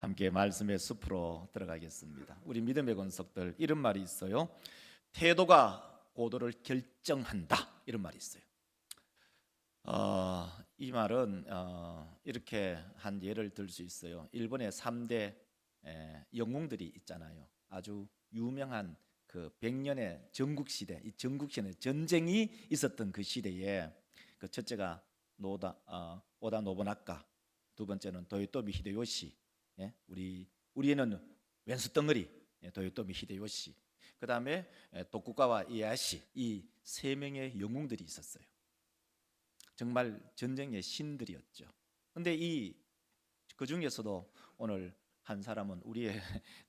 함께 말씀의 숲으로 들어가겠습니다. 우리 믿음의 권속들, 이런 말이 있어요. 태도가 고도를 결정한다, 이런 말이 있어요. 이 말은 이렇게 한 예를 들 수 있어요. 일본의 3대 영웅들이 있잖아요. 아주 유명한 그 100년의 전국시대, 이 전국시대 전쟁이 있었던 그 시대에 그 첫째가 오다 노부나카, 두 번째는 도요토미 히데요시, 우리는 왼수 덩어리, 도요토미 히데요시, 그 다음에 도쿠가와 이에야시, 이 세 명의 영웅들이 있었어요. 정말 전쟁의 신들이었죠. 근데 그 중에서도 오늘 한 사람은 우리의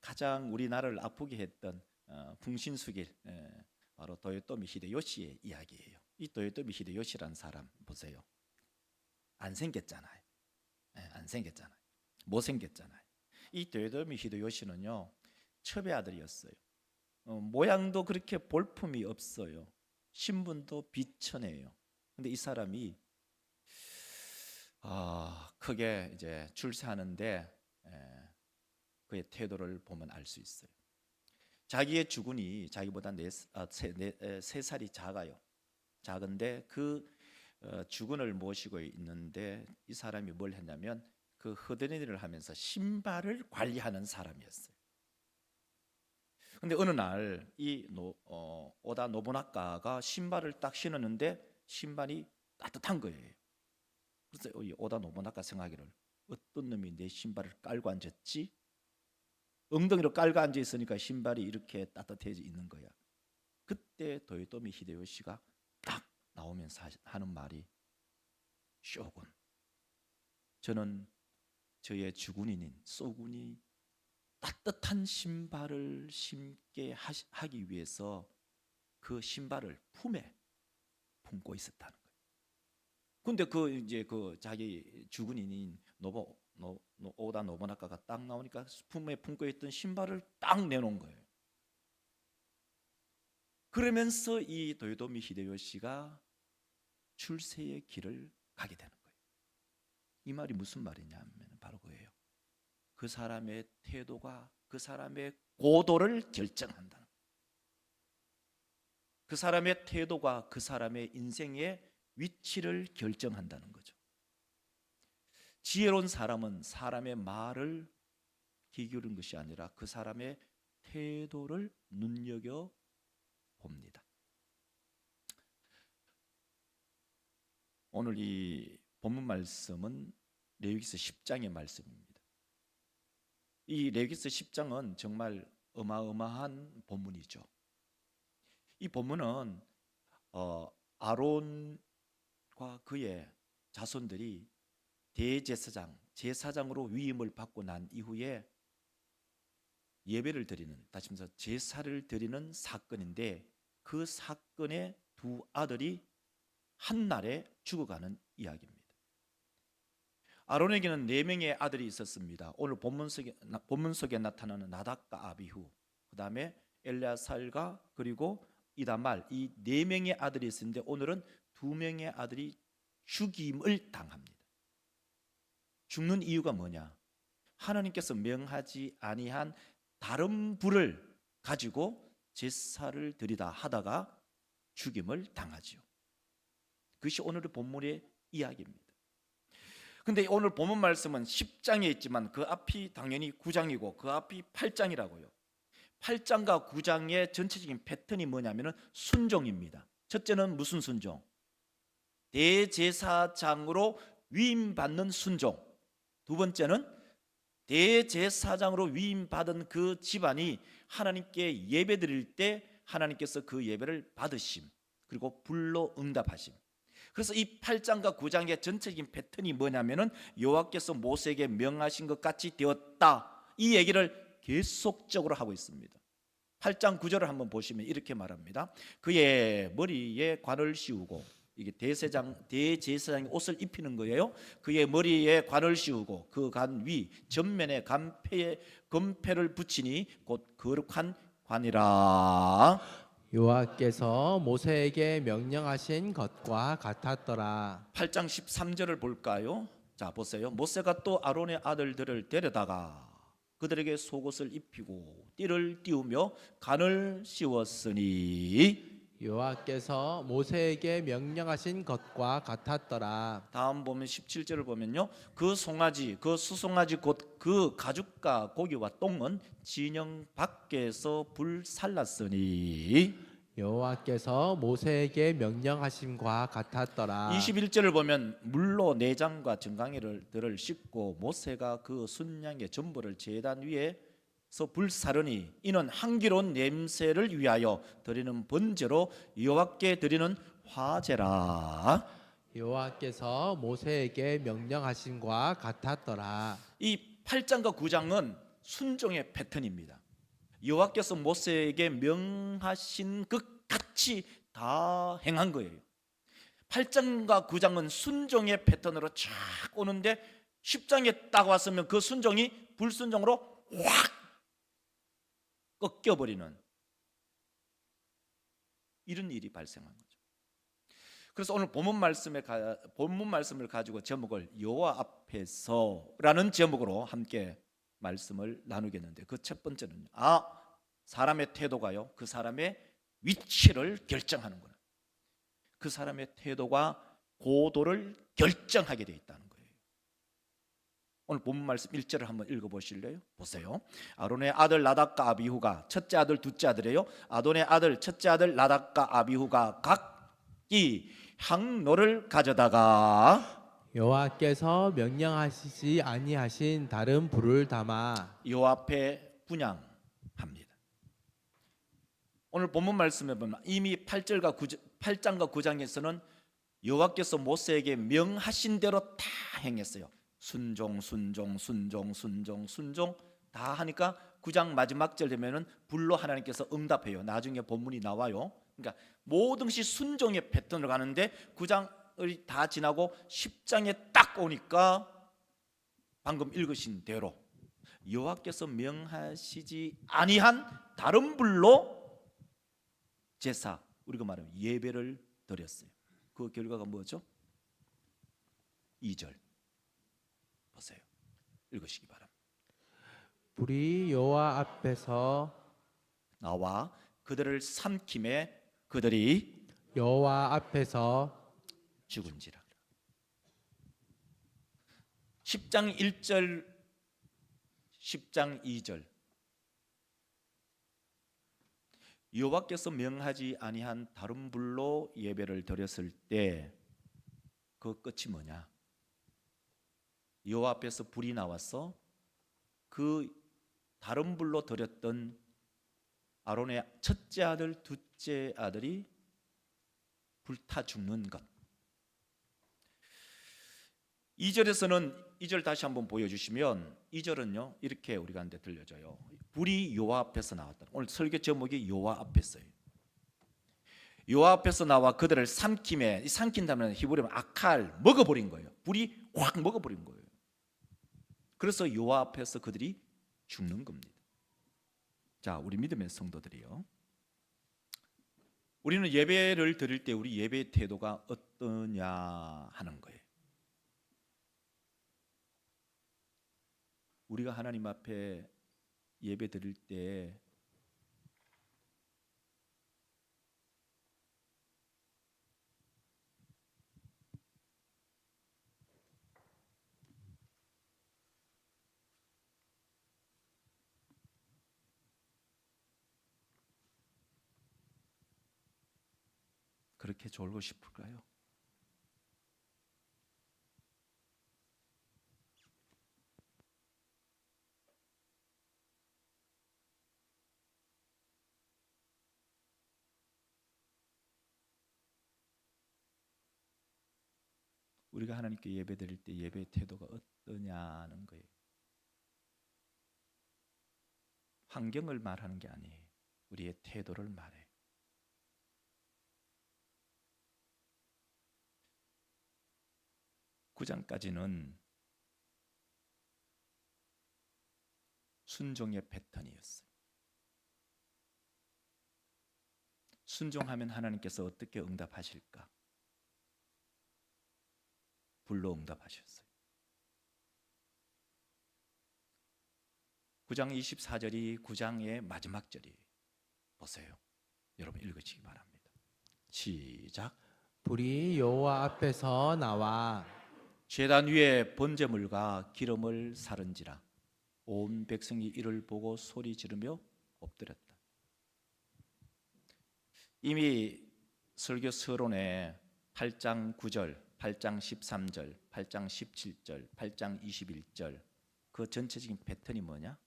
가장 우리나라를 아프게 했던 풍신수길, 바로 도요토미 히데요시의 이야기예요. 이 도요토미 히데요시라는 사람 보세요. 안 생겼잖아요. 안 생겼잖아요. 못 생겼잖아요. 이 도요토미 히데요시는요, 첩의 아들이었어요. 모양도 그렇게 볼품이 없어요. 신분도 비천해요. 근데 이 사람이 크게 이제 출세하는데 그의 태도를 보면 알 수 있어요. 자기의 주군이 자기보다 3살이 작아요. 작은데 그 주군을 모시고 있는데 이 사람이 뭘 했냐면 그 허드렛 일을 하면서 신발을 관리하는 사람이었어요. 근데 어느 날 이 오다 노부나카가 신발을 딱 신었는데 신발이 따뜻한 거예요. 그래서 이 오다 노부나카 생각하기를, 어떤 놈이 내 신발을 깔고 앉았지? 엉덩이로 깔고 앉아 있으니까 신발이 이렇게 따뜻해져 있는 거야. 그때 도요토미 히데요시가 딱 나오면서 하는 말이, 쇼군, 저는 저의 주군인 소군이 따뜻한 신발을 신게 하기 위해서 그 신발을 품에 품고 있었다는 거예요. 근데 그 자기 주군인 오다 노부나카가 딱 나오니까 품에 품고 있던 신발을 딱 내놓은 거예요. 그러면서 이 도요토미 히데요시가 출세의 길을 가게 되는 거예요. 이 말이 무슨 말이냐면 바로 그예요. 그 사람의 태도가 그 사람의 고도를 결정한다는 거예요. 그 사람의 태도가 그 사람의 인생의 위치를 결정한다는 거죠. 지혜로운 사람은 사람의 말을 귀 기울이는 것이 아니라 그 사람의 태도를 눈여겨 봅니다. 오늘 이 본문 말씀은 레위기서 10장의 말씀입니다. 이 레위기서 10장은 정말 어마어마한 본문이죠. 이 본문은 아론과 그의 자손들이 제사장으로 위임을 받고 난 이후에 예배를 드리는, 다시 말해서 제사를 드리는 사건인데, 그 사건의 두 아들이 한날에 죽어가는 이야기입니다. 아론에게는 4명의 아들이 있었습니다. 오늘 본문 속에 나타나는 나답과 아비후, 그 다음에 엘야살과 그리고 이다말, 이 4명의 아들이 있었는데 오늘은 2명의 아들이 죽임을 당합니다. 죽는 이유가 뭐냐? 하나님께서 명하지 아니한 다른 불을 가지고 제사를 드리다 하다가 죽임을 당하지요. 그것이 오늘의 본문의 이야기입니다. 근데 오늘 본문 말씀은 10장에 있지만 그 앞이 당연히 9장이고 그 앞이 8장이라고요. 8장과 9장의 전체적인 패턴이 뭐냐면 순종입니다. 첫째는 무슨 순종? 대제사장으로 위임받는 순종. 두 번째는 대제사장으로 위임받은 그 집안이 하나님께 예배드릴 때 하나님께서 그 예배를 받으심, 그리고 불로 응답하심. 그래서 이 8장과 9장의 전체적인 패턴이 뭐냐면은 여호와께서 모세에게 명하신 것 같이 되었다, 이 얘기를 계속적으로 하고 있습니다. 8장 9절을 한번 보시면 이렇게 말합니다. 그의 머리에 관을 씌우고, 이게 대제사장이 옷을 입히는 거예요. 그의 머리에 관을 씌우고 그 관 위 전면에 금패를 붙이니 곧 거룩한 관이라. 여호와께서 모세에게 명령하신 것과 같았더라. 8장 13절을 볼까요? 자, 보세요. 모세가 또 아론의 아들들을 데려다가 그들에게 속옷을 입히고 띠를 띄우며 간을 씌웠으니 여호와께서 모세에게 명령하신 것과 같았더라. 다음 보면 17절을 보면요, 그 송아지 그 수송아지 곧 그 가죽과 고기와 똥은 진영 밖에서 불살랐으니 여호와께서 모세에게 명령하심과 같았더라. 21절을 보면 물로 내장과 정강이를 씻고 모세가 그 순양의 전부를 제단 위에서 불사르니 이는 향기로운 냄새를 위하여 드리는 번제로 여호와께 드리는 화제라. 여호와께서 모세에게 명령하심과 같았더라. 이 8장과 9장은 순종의 패턴입니다. 여호와께서 모세에게 명하신 것 같이 다 행한 거예요. 8장과 9장은 순종의 패턴으로 쫙 오는데 10장에 딱 왔으면 그 순종이 불순종으로 확 꺾여버리는 이런 일이 발생한 거죠. 그래서 오늘 본문 말씀을 가지고 제목을 여호와 앞에서라는 제목으로 함께 말씀을 나누겠는데, 그 첫 번째는 사람의 태도가요, 그 사람의 위치를 결정하는구나. 그 사람의 태도가 고도를 결정하게 되어 있다는 거예요. 오늘 본문 말씀 1절을 한번 읽어보실래요? 보세요. 아론의 아들 나답과 아비후가, 첫째 아들 둘째 아들이에요. 아론의 아들 첫째 아들 나답과 아비후가 각기 향로를 가져다가 여호와께서 명령하시지 아니하신 다른 불을 담아 여호와 앞에 분향합니다. 오늘 본문 말씀에 보면 이미 8장과 9장에서는 여호와께서 모세에게 명하신 대로 다 행했어요. 순종 다 하니까 9장 마지막 절 되면은 불로 하나님께서 응답해요. 나중에 본문이 나와요. 그러니까 모든 것이 순종의 패턴으로 가는데 9장이 다 지나고 10장에 딱 오니까 방금 읽으신 대로 여호와께서 명하시지 아니한 다른 불로 제사, 우리가 말하면 예배를 드렸어요. 그 결과가 뭐죠? 2절 보세요. 읽으시기 바랍니다. 불이 여호와 앞에서 나와 그들을 삼킴에 그들이 여호와 앞에서 죽은지라. 10장 1절 10장 2절 여호와께서 명하지 아니한 다른 불로 예배를 드렸을 때 그 끝이 뭐냐? 여호와 앞에서 불이 나와서 그 다른 불로 드렸던 아론의 첫째 아들 둘째 아들이 불타 죽는 것. 2절에서는 2절 다시 한번 보여주시면 2절은요 이렇게 우리한테 들려져요. 불이 여호와 앞에서 나왔다. 오늘 설교 제목이 여호와 앞에서예요. 여호와 앞에서 나와 그들을 삼킴에, 이 삼킨다면 히브리어로 아칼, 먹어버린 거예요. 불이 확 먹어버린 거예요. 그래서 여호와 앞에서 그들이 죽는 겁니다. 자, 우리 믿음의 성도들이요, 우리는 예배를 드릴 때 우리 예배의 태도가 어떠냐 하는 거예요. 우리가 하나님 앞에 예배 드릴 때 그렇게 졸고 싶을까요? 우리가 하나님께 예배 드릴 때 예배의 태도가 어떠냐는 거예요. 환경을 말하는 게 아니에요. 우리의 태도를 말해요. 구장까지는 순종의 패턴이었어요. 순종하면 하나님께서 어떻게 응답하실까? 불로 응답하셨어요. 9장 24절이 9장의 마지막 절이 보세요. 여러분 읽으시기 바랍니다. 시작. 불이 여호와 앞에서 나와 제단 위에 번제물과 기름을 사른지라 온 백성이 이를 보고 소리 지르며 엎드렸다. 이미 설교 서론에 8장 9절, 8장 13절, 8장 17절, 8장 21절 그 전체적인 패턴이 뭐냐?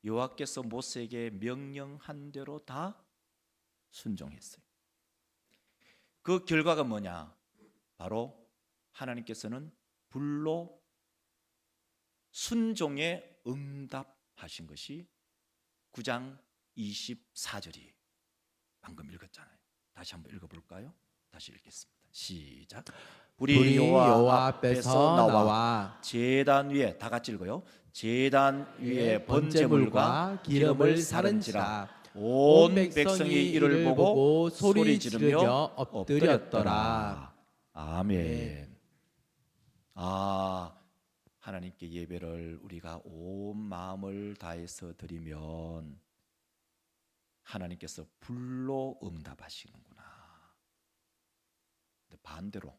여호와께서 모세에게 명령한 대로 다 순종했어요. 그 결과가 뭐냐? 바로 하나님께서는 불로 순종에 응답하신 것이 9장 24절이 방금 읽었잖아요. 다시 한번 읽어볼까요? 다시 읽겠습니다. 시작. 불이 여호와 앞에서 나와 제단 위에 다 같이 읽어요. 제단 위에 번제물과 기름을 사른지라 온 백성이 이를 보고 소리 지르며 엎드렸더라. 아멘. 하나님께 예배를 우리가 온 마음을 다해서 드리면 하나님께서 불로 응답하시는구나. 근데 반대로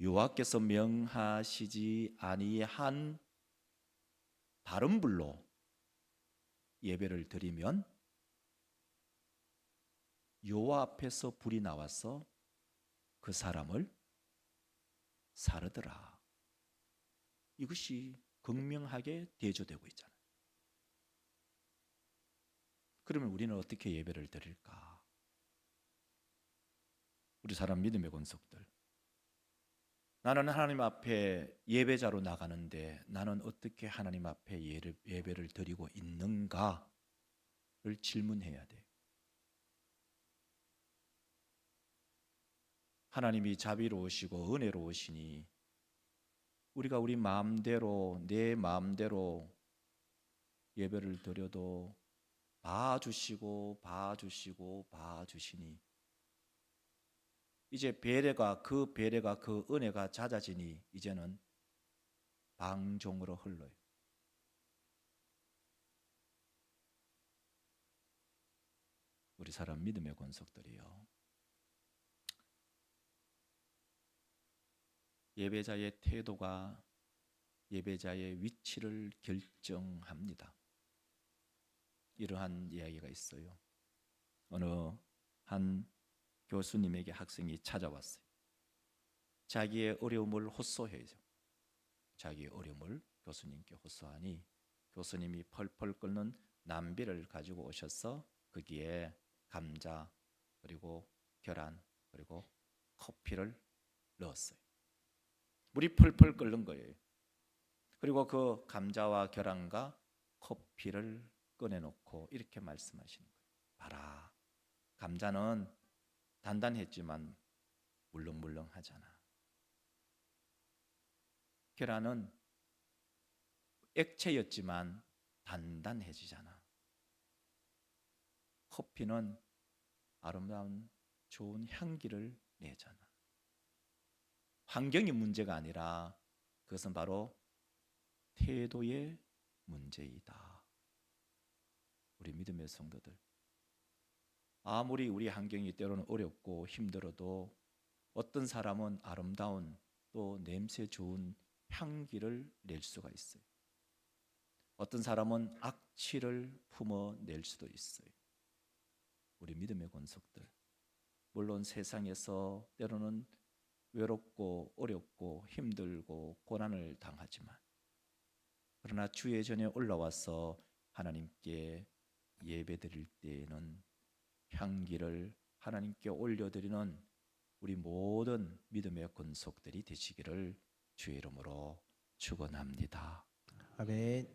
여호와께서 명하시지 아니한 다른 불로 예배를 드리면 여호와 앞에서 불이 나와서 그 사람을 사르더라. 이것이 극명하게 대조되고 있잖아요. 그러면 우리는 어떻게 예배를 드릴까? 우리 사람 믿음의 권속들, 나는 하나님 앞에 예배자로 나가는데 나는 어떻게 하나님 앞에 예배를 드리고 있는가를 질문해야 돼요. 하나님이 자비로우시고 은혜로우시니 우리가 우리 마음대로 내 마음대로 예배를 드려도 봐주시니 이제 그 배려가 그 은혜가 잦아지니 이제는 방종으로 흘러요. 우리 사람 믿음의 권속들이요, 예배자의 태도가 예배자의 위치를 결정합니다. 이러한 이야기가 있어요. 어느 한 교수님에게 학생이 찾아왔어요. 자기의 어려움을 호소해야죠. 자기의 어려움을 교수님께 호소하니 교수님이 펄펄 끓는 냄비를 가지고 오셔서 거기에 감자 그리고 계란 그리고 커피를 넣었어요. 물이 펄펄 끓는 거예요. 그리고 그 감자와 계란과 커피를 꺼내놓고 이렇게 말씀하시는 거예요. 봐라, 감자는 단단했지만 물렁물렁하잖아. 계란은 액체였지만 단단해지잖아. 커피는 아름다운 좋은 향기를 내잖아. 환경이 문제가 아니라 그것은 바로 태도의 문제이다. 우리 믿음의 성도들, 아무리 우리 환경이 때로는 어렵고 힘들어도 어떤 사람은 아름다운 또 냄새 좋은 향기를 낼 수가 있어요. 어떤 사람은 악취를 품어낼 수도 있어요. 우리 믿음의 권속들, 물론 세상에서 때로는 외롭고 어렵고 힘들고 고난을 당하지만 그러나 주의 전에 올라와서 하나님께 예배드릴 때에는 향기를 하나님께 올려드리는 우리 모든 믿음의 권속들이 되시기를 주의 이름으로 축원합니다. 아멘.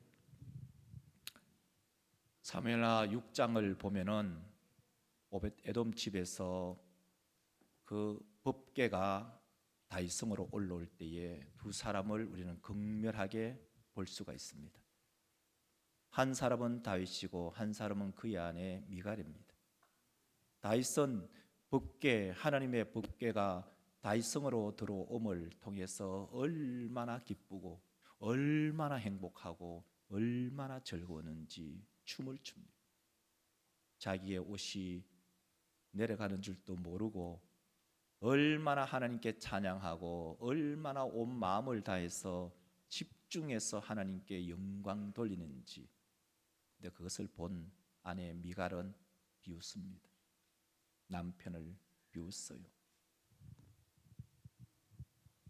사무엘하 6장을 보면은 오벳에돔 집에서 그 법궤가 다윗성으로 올라올 때에 두 사람을 우리는 극렬하게 볼 수가 있습니다. 한 사람은 다윗이고 한 사람은 그의 아내 미갈입니다. 다윗은 법궤, 하나님의 법궤가 다윗성으로 들어옴을 통해서 얼마나 기쁘고 얼마나 행복하고 얼마나 즐거웠는지 춤을 춥니다. 자기의 옷이 내려가는 줄도 모르고 얼마나 하나님께 찬양하고 얼마나 온 마음을 다해서 집중해서 하나님께 영광 돌리는지. 근데 그것을 본 아내 미갈은 비웃습니다. 남편을 비웃어요.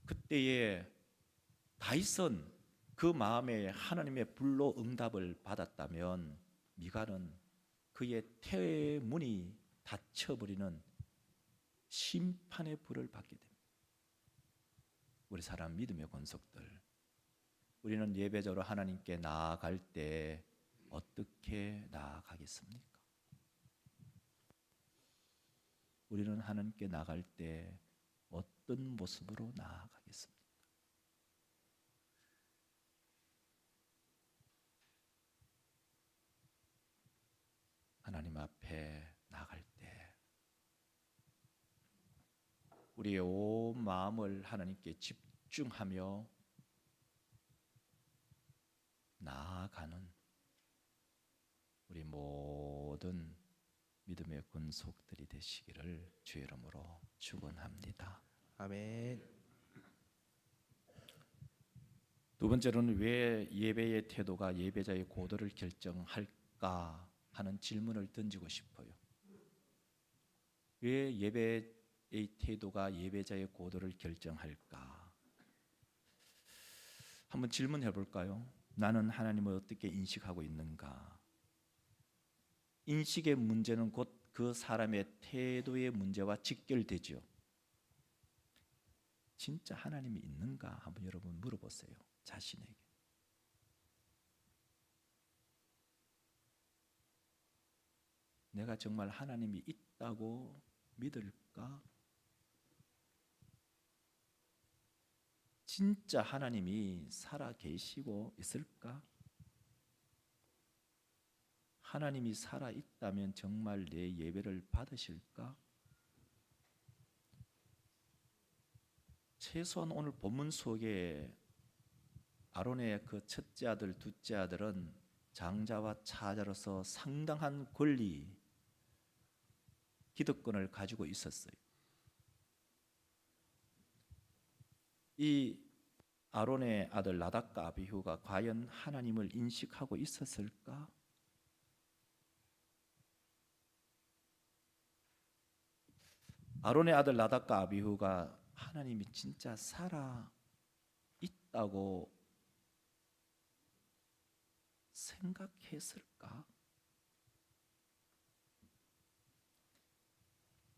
그때에 다윗은 그 마음에 하나님의 불로 응답을 받았다면 미갈은 그의 태문이 닫혀버리는 심판의 불을 받게 됩니다. 우리 사람 믿음의 권속들, 우리는 예배자로 하나님께 나아갈 때 어떻게 나아가겠습니까? 우리는 하나님께 나아갈 때 어떤 모습으로 나아가겠습니까? 하나님 앞에 나갈 때 우리의 온 마음을 하나님께 집중하며 나아가는 우리 모든 믿음의 권속들이 되시기를 주의 이름으로 축원합니다. 아멘. 두 번째로는 왜 예배의 태도가 예배자의 고도를 결정할까 하는 질문을 던지고 싶어요. 왜 예배의 태도가 예배자의 고도를 결정할까? 한번 질문해 볼까요? 나는 하나님을 어떻게 인식하고 있는가? 인식의 문제는 곧 그 사람의 태도의 문제와 직결되죠. 진짜 하나님이 있는가? 한번 여러분 물어보세요. 자신에게. 내가 정말 하나님이 있다고 믿을까? 진짜 하나님이 살아 계시고 있을까? 하나님이 살아 있다면 정말 내 예배를 받으실까? 최소한 오늘 본문 속에 아론의 그 첫째 아들, 둘째 아들은 장자와 차자로서 상당한 권리, 기득권을 가지고 있었어요. 이 아론의 아들 나답과 아비후가 과연 하나님을 인식하고 있었을까? 아론의 아들 나답과 아비후가 하나님이 진짜 살아 있다고 생각했을까?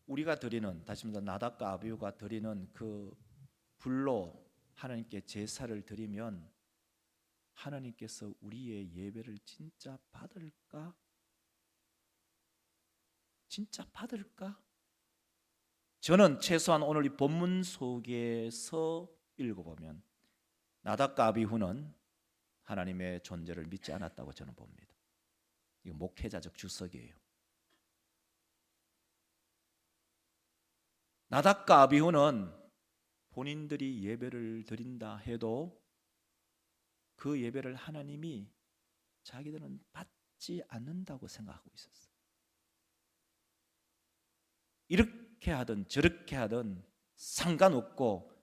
우리가 드리는, 다시 말해서 나답과 아비후가 드리는 그 불로 하나님께 제사를 드리면 하나님께서 우리의 예배를 진짜 받을까? 진짜 받을까? 저는 최소한 오늘 이 본문 속에서 읽어보면 나답과 아비후는 하나님의 존재를 믿지 않았다고 저는 봅니다. 이거 목회자적 주석이에요. 나답과 아비후는 본인들이 예배를 드린다 해도 그 예배를 하나님이 자기들은 받지 않는다고 생각하고 있었어요. 이렇게 하든 저렇게 하든 상관없고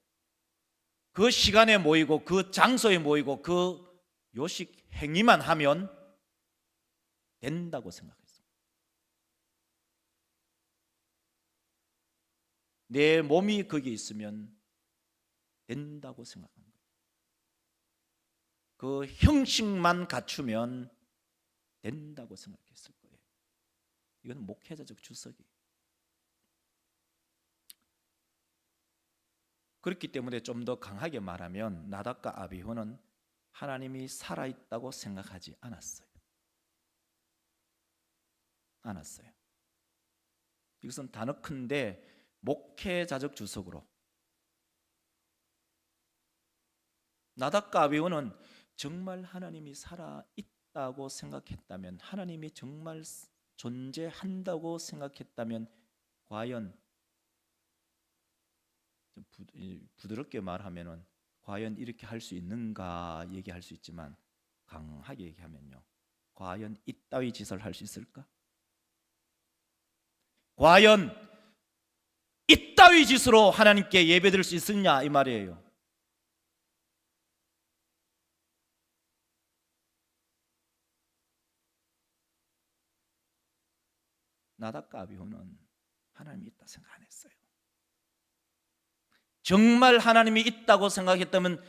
그 시간에 모이고 그 장소에 모이고 그 요식 행위만 하면 된다고 생각했어요. 내 몸이 거기 있으면 된다고 생각한 거예요. 그 형식만 갖추면 된다고 생각했을 거예요. 이건 목회자적 주석이에요. 그렇기 때문에 좀 더 강하게 말하면 나답과 아비후는 하나님이 살아있다고 생각하지 않았어요. 이것은 단언컨대 목회자적 주석으로 나답과 아비후는 정말 하나님이 살아있다고 생각했다면, 하나님이 정말 존재한다고 생각했다면 과연 좀 부드럽게 말하면은 과연 이렇게 할 수 있는가 얘기할 수 있지만 강하게 얘기하면요, 과연 이따위 짓을 할 수 있을까? 과연 이따위 짓으로 하나님께 예배드릴 수 있느냐 이 말이에요. 나답과 아비후는 하나님이 있다 생각 안 했어요. 정말 하나님이 있다고 생각했다면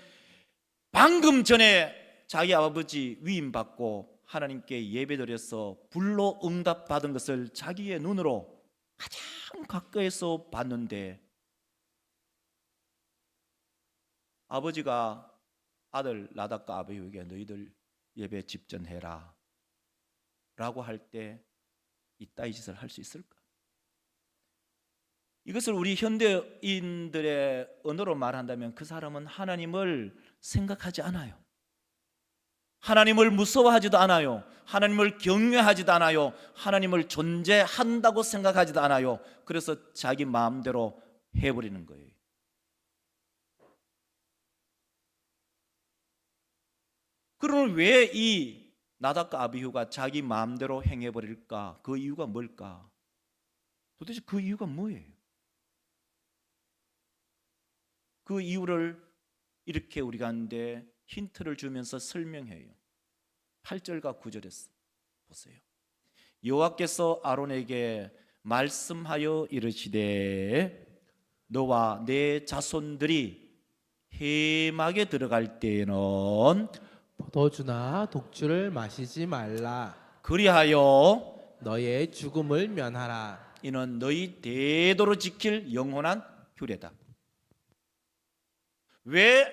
방금 전에 자기 아버지 위임받고 하나님께 예배드려서 불로 응답받은 것을 자기의 눈으로 가장 가까이서 봤는데, 아버지가 아들 나답과 아비후에게 너희들 예배 집전해라 라고 할 때 이따위 짓을 할 수 있을까? 이것을 우리 현대인들의 언어로 말한다면 그 사람은 하나님을 생각하지 않아요. 하나님을 무서워하지도 않아요. 하나님을 경외하지도 않아요. 하나님을 존재한다고 생각하지도 않아요. 그래서 자기 마음대로 해버리는 거예요. 그러면 왜 이 나답과 아비후가 자기 마음대로 행해버릴까? 그 이유가 뭘까? 도대체 그 이유가 뭐예요? 그 이유를 이렇게 우리 가운데 힌트를 주면서 설명해요. 8절과 9절에서 보세요. 여호와께서 아론에게 말씀하여 이르시되 너와 내 자손들이 회막에 들어갈 때에는 포도주나 독주를 마시지 말라. 그리하여 너의 죽음을 면하라. 이는 너희 대도로 지킬 영원한 규례다. 왜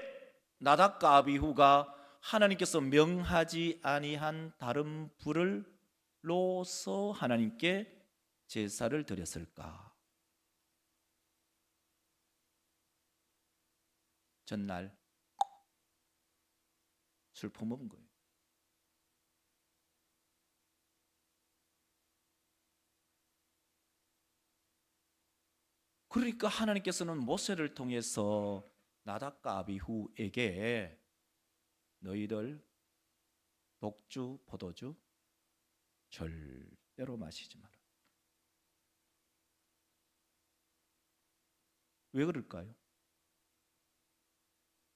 나답과 아비후가 하나님께서 명하지 아니한 다른 불을로서 하나님께 제사를 드렸을까? 전날 술 퍼먹은 거예요. 그러니까 하나님께서는 모세를 통해서 나답과 아비후에게 너희들 독주, 포도주 절대로 마시지 마라. 왜 그럴까요?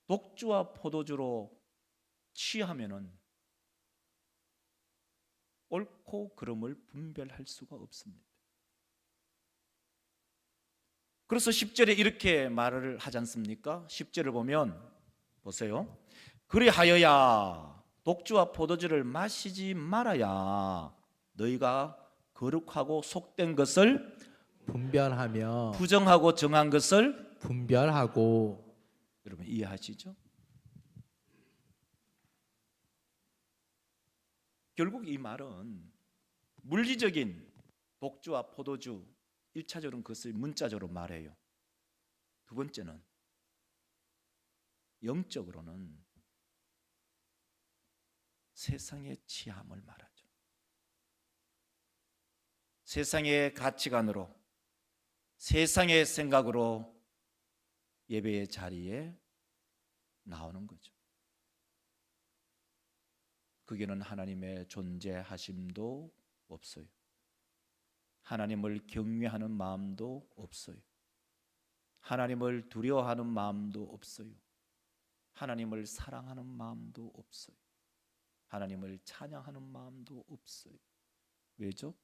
독주와 포도주로 취하면은 옳고 그름을 분별할 수가 없습니다. 그래서 10절에 이렇게 말을 하지 않습니까? 10절을 보면 보세요. 그리하여야 독주와 포도주를 마시지 말아야 너희가 거룩하고 속된 것을 분별하며 부정하고 정한 것을 분별하고. 여러분 이해하시죠? 결국 이 말은 물리적인 독주와 포도주 1차적으로는 그것을 문자적으로 말해요. 두 번째는 영적으로는 세상의 취함을 말하죠. 세상의 가치관으로, 세상의 생각으로 예배의 자리에 나오는 거죠. 그게는 하나님의 존재하심도 없어요. 하나님을 경외하는 마음도 없어요. 하나님을 두려워하는 마음도 없어요. 하나님을 사랑하는 마음도 없어요. 하나님을 찬양하는 마음도 없어요. 왜죠?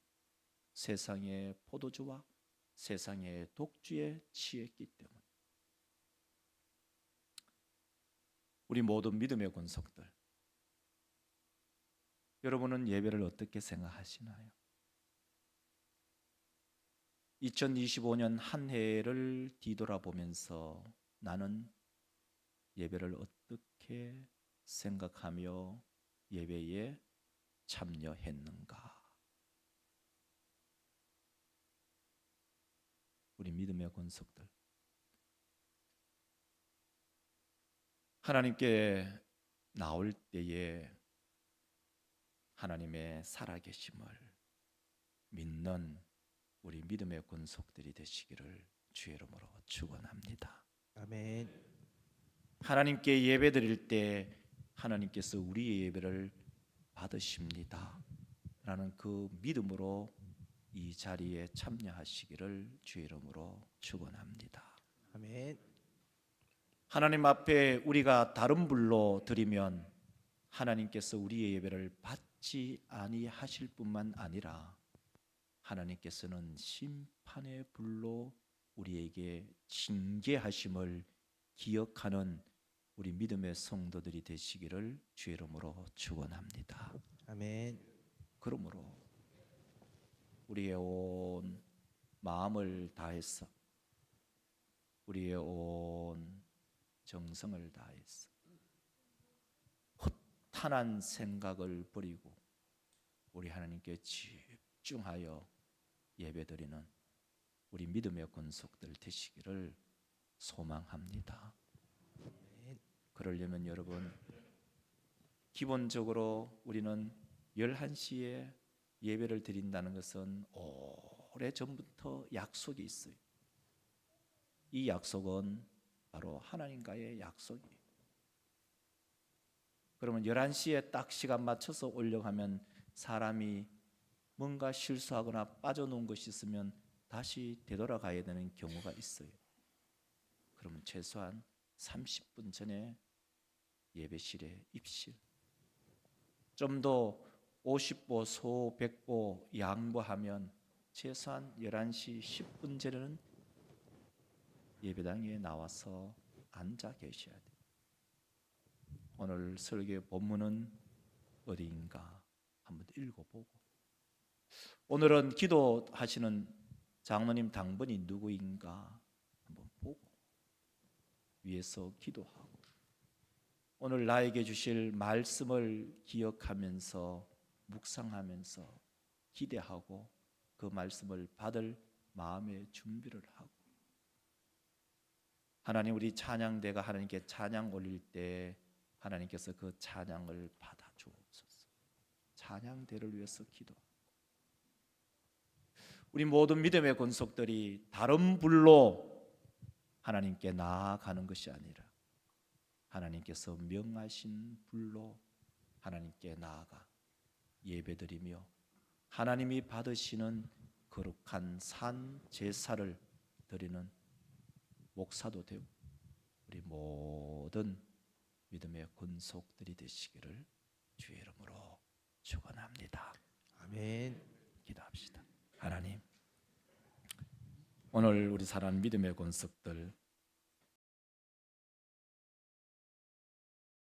세상의 포도주와 세상의 독주에 취했기 때문에. 우리 모든 믿음의 권속들, 여러분은 예배를 어떻게 생각하시나요? 2025년 한 해를 뒤돌아보면서 나는 예배를 어떻게 생각하며 예배에 참여했는가? 우리 믿음의 권속들, 하나님께 나올 때에 하나님의 살아계심을 믿는 우리 믿음의 권속들이 되시기를 주의 이름으로 축원합니다. 아멘. 하나님께 예배 드릴 때 하나님께서 우리의 예배를 받으십니다 라는 그 믿음으로 이 자리에 참여하시기를 주의 이름으로 축원합니다. 아멘. 하나님 앞에 우리가 다른 불로 드리면 하나님께서 우리의 예배를 받지 아니하실 뿐만 아니라 하나님께서는 심판의 불로 우리에게 징계하심을 기억하는 우리 믿음의 성도들이 되시기를 주의 이름으로 축원합니다. 아멘. 그러므로 우리의 온 마음을 다해서 우리의 온 정성을 다해서 허탄한 생각을 버리고 우리 하나님께 집중하여 예배드리는 우리 믿음의 권속들 되시기를 소망합니다. 그러려면 여러분 기본적으로 우리는 11시에 예배를 드린다는 것은 오래전부터 약속이 있어요. 이 약속은 바로 하나님과의 약속이에요. 그러면 11시에 딱 시간 맞춰서 오려고 하면 사람이 뭔가 실수하거나 빠져놓은 것이 있으면 다시 되돌아가야 되는 경우가 있어요. 그러면 최소한 30분 전에 예배실에 입실, 좀 더 50보, 소 100보 양보하면 최소한 11시 10분 전에는 예배당에 나와서 앉아 계셔야 돼요. 오늘 설교 본문은 어디인가 한번 읽어보고, 오늘은 기도하시는 장로님 당번이 누구인가 한번 보고 위에서 기도하고, 오늘 나에게 주실 말씀을 기억하면서 묵상하면서 기대하고 그 말씀을 받을 마음의 준비를 하고, 하나님 우리 찬양대가 하나님께 찬양 올릴 때 하나님께서 그 찬양을 받아 주옵소서. 찬양대를 위해서 기도하고, 우리 모든 믿음의 권속들이 다른 불로 하나님께 나아가는 것이 아니라 하나님께서 명하신 불로 하나님께 나아가 예배드리며 하나님이 받으시는 거룩한 산 제사를 드리는 목사도 되고 우리 모든 믿음의 권속들이 되시기를 주의 이름으로 축원합니다. 아멘. 기도합시다. 하나님, 오늘 우리 사랑하는 믿음의 권속들